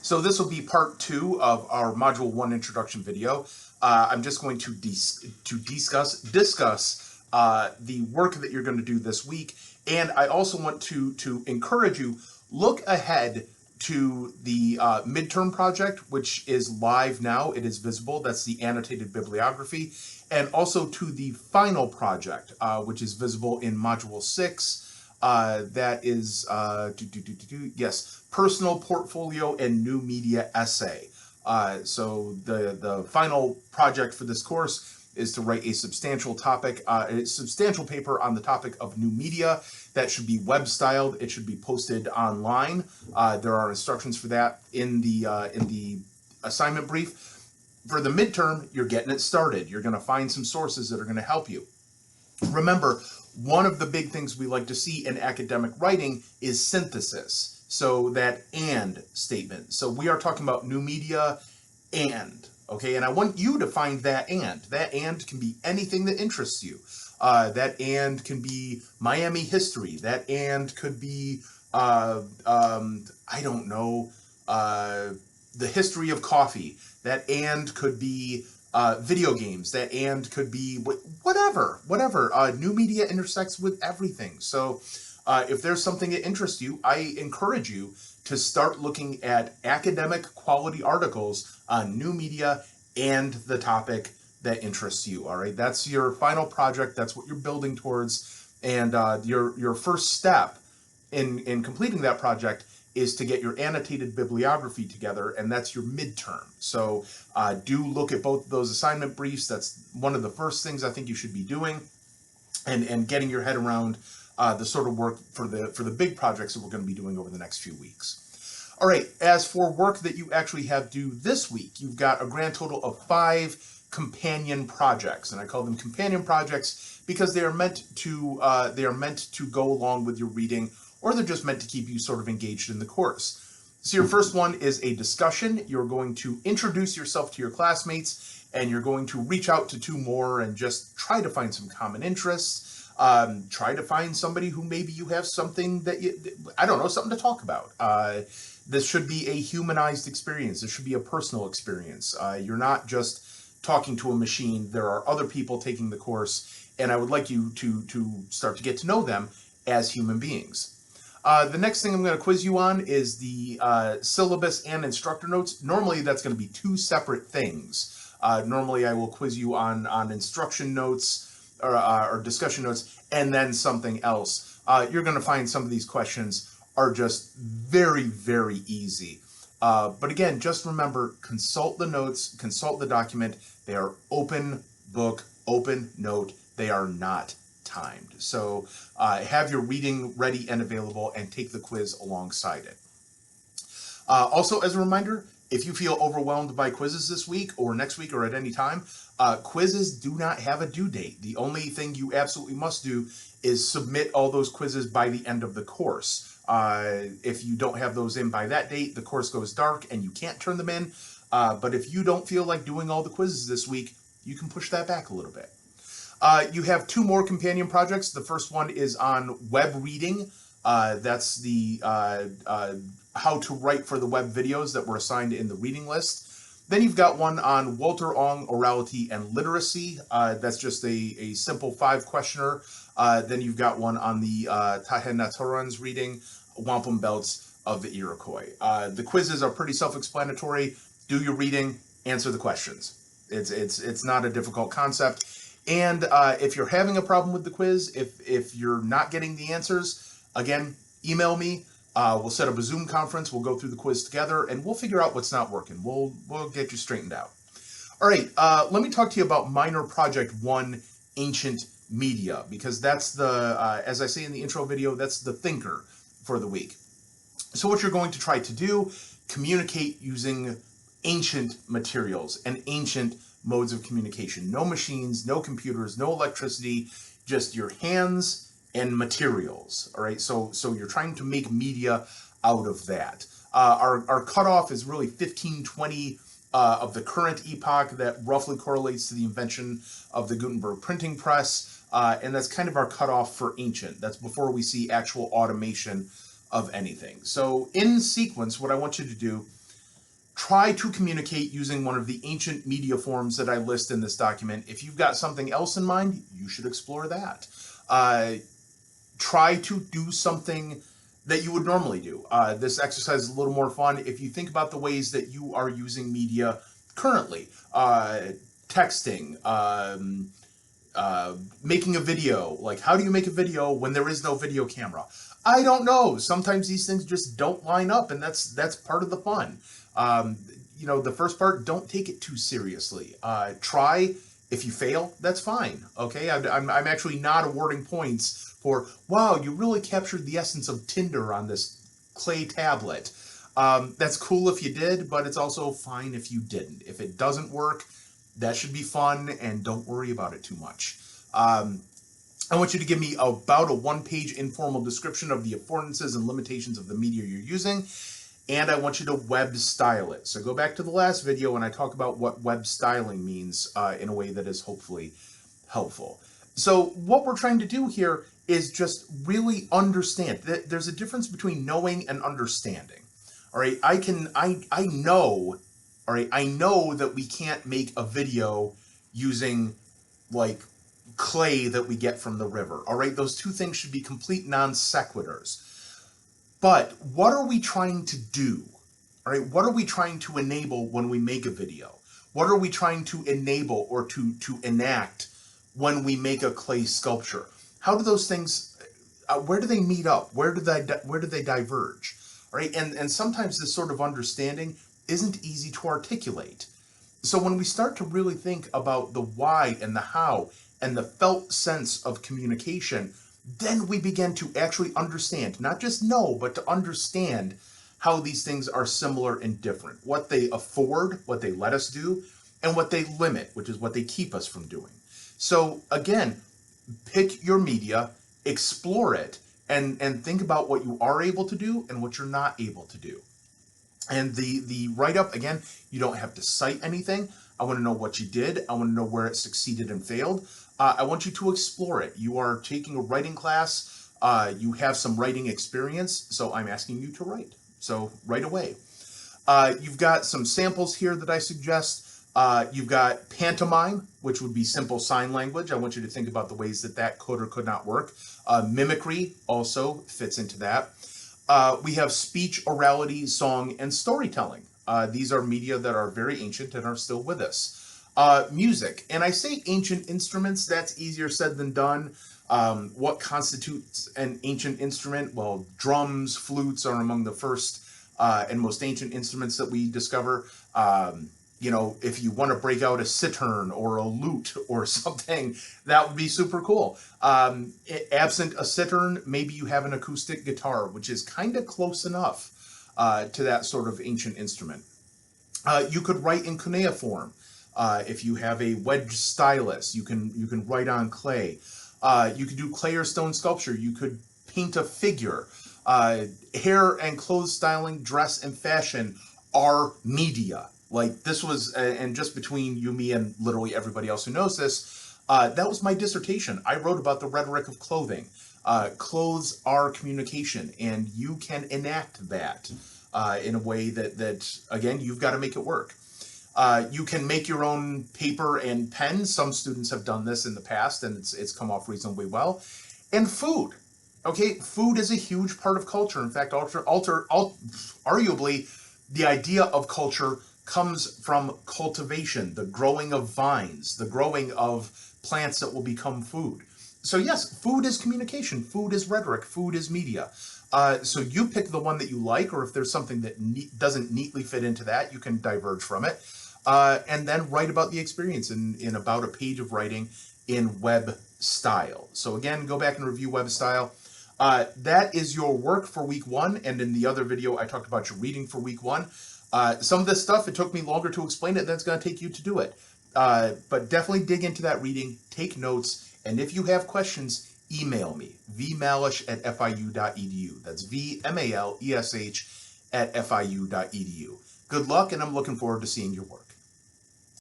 So this will be part 2 of our Module 1 introduction video. I'm just going to discuss the work that you're going to do this week, and I also want to encourage you, look ahead to the midterm project, which is live now. It is visible. That's the annotated bibliography, and also to the final project, which is visible in Module 6. That is, yes, personal portfolio and new media essay. So the final project for this course is to write a substantial paper on the topic of new media. That should be web styled. It should be posted online. There are instructions for that in the assignment brief. For the midterm, you're getting it started. You're going to find some sources that are going to help you. Remember, one of the big things we like to see in academic writing is synthesis. So that and statement. So we are talking about new media and, okay? And I want you to find that and. That and can be anything that interests you. That and can be Miami history. That and could be, I don't know, the history of coffee. That and could be video games. That and could be whatever. New media intersects with everything. So if there's something that interests you, I encourage you to start looking at academic quality articles on new media and the topic that interests you. All right, that's your final project. That's what you're building towards, and your first step in completing that project is to get your annotated bibliography together, and that's your midterm. So do look at both of those assignment briefs. That's one of the first things I think you should be doing, and getting your head around the sort of work for the big projects that we're going to be doing over the next few weeks. All right, as for work that you actually have due this week, you've got a grand total of 5 companion projects, and I call them companion projects because they are meant to go along with your reading, or they're just meant to keep you sort of engaged in the course. So your first one is a discussion. You're going to introduce yourself to your classmates, and you're going to reach out to 2 more and just try to find some common interests. Try to find somebody who maybe you have something that something to talk about. This should be a humanized experience. This should be a personal experience. You're not just talking to a machine. There are other people taking the course, and I would like you to start to get to know them as human beings. The next thing I'm going to quiz you on is the syllabus and instructor notes. Normally, that's going to be 2 separate things. Normally, I will quiz you on instruction notes or discussion notes, and then something else. You're going to find some of these questions are just very, very easy. But again, just remember, consult the notes, consult the document. They are open book, open note. They are not timed. So have your reading ready and available, and take the quiz alongside it. Also, as a reminder, if you feel overwhelmed by quizzes this week or next week or at any time, quizzes do not have a due date. The only thing you absolutely must do is submit all those quizzes by the end of the course. If you don't have those in by that date, the course goes dark and you can't turn them in. But if you don't feel like doing all the quizzes this week, you can push that back a little bit. You have 2 more companion projects. The first one is on web reading. That's the how to write for the web videos that were assigned in the reading list. Then you've got one on Walter Ong, orality and literacy. That's just a simple 5-questioner. Then you've got one on the Tahenaturan's reading, Wampum Belts of the Iroquois. The quizzes are pretty self-explanatory. Do your reading, answer the questions. It's not a difficult concept. And if you're having a problem with the quiz, if you're not getting the answers, again, email me. We'll set up a Zoom conference. We'll go through the quiz together, and we'll figure out what's not working. We'll get you straightened out. All right, let me talk to you about minor project 1, ancient media, because that's the, as I say in the intro video, that's the thinker for the week. So what you're going to try to do, communicate using ancient materials and ancient modes of communication. No machines, no computers, no electricity, just your hands and materials. All right, so you're trying to make media out of that. Our cutoff is really 1520 of the current epoch. That roughly correlates to the invention of the Gutenberg printing press, and that's kind of our cutoff for ancient. That's before we see actual automation of anything. So in sequence, what I want you to do try to communicate using one of the ancient media forms that I list in this document. If you've got something else in mind, you should explore that. Try to do something that you would normally do. This exercise is a little more fun if you think about the ways that you are using media currently. Texting, making a video. Like, how do you make a video when there is no video camera? I don't know. Sometimes these things just don't line up, and that's part of the fun. The first part, don't take it too seriously. Try. If you fail, that's fine. Okay, I'm actually not awarding points for, wow, you really captured the essence of Tinder on this clay tablet. That's cool if you did, but it's also fine if you didn't. If it doesn't work, that should be fun, and don't worry about it too much. I want you to give me about a one-page informal description of the affordances and limitations of the media you're using, and I want you to web style it. So go back to the last video and I talk about what web styling means in a way that is hopefully helpful. So what we're trying to do here is just really understand. There's a difference between knowing and understanding. All right, I know, all right, I know that we can't make a video using like clay that we get from the river. All right, those two things should be complete non sequiturs. But what are we trying to do? All right, what are we trying to enable when we make a video? What are we trying to enable or to enact when we make a clay sculpture? How do those things, where do they meet up? Where do they diverge? All right, and sometimes this sort of understanding isn't easy to articulate. So when we start to really think about the why and the how and the felt sense of communication, then we begin to actually understand, not just know, but to understand how these things are similar and different, what they afford, what they let us do, and what they limit, which is what they keep us from doing. So again, pick your media, explore it, and think about what you are able to do and what you're not able to do. And the write-up, again, you don't have to cite anything. I want to know what you did. I want to know where it succeeded and failed. I want you to explore it. You are taking a writing class. You have some writing experience, so I'm asking you to write. So write away. You've got some samples here that I suggest. You've got pantomime, which would be simple sign language. I want you to think about the ways that could or could not work. Mimicry also fits into that. We have speech, orality, song, and storytelling. These are media that are very ancient and are still with us. Music, and I say ancient instruments, that's easier said than done. What constitutes an ancient instrument? Well, drums, flutes are among the first and most ancient instruments that we discover. If you want to break out a cittern or a lute or something, that would be super cool. Absent a cittern, maybe you have an acoustic guitar, which is kind of close enough to that sort of ancient instrument. You could write in cuneiform. If you have a wedge stylus, you can write on clay. You could do clay or stone sculpture. You could paint a figure. Hair and clothes styling, dress and fashion are media. Like this was, and just between you, me, and literally everybody else who knows this, that was my dissertation. I wrote about the rhetoric of clothing. Clothes are communication, and you can enact that in a way that again, you've got to make it work. You can make your own paper and pen. Some students have done this in the past, and it's come off reasonably well. And food. Okay, food is a huge part of culture. In fact, arguably, the idea of culture comes from cultivation, the growing of vines, the growing of plants that will become food. So yes, food is communication, food is rhetoric, food is media. So you pick the one that you like, or if there's something that doesn't neatly fit into that, you can diverge from it. And then write about the experience in about a page of writing in web style. So again, go back and review web style. That is your work for week 1, and in the other video, I talked about your reading for week 1. Some of this stuff, it took me longer to explain it than it's going to take you to do it. But definitely dig into that reading, take notes, and if you have questions, email me, vmalesh@fiu.edu. That's vmalesh@fiu.edu. Good luck, and I'm looking forward to seeing your work.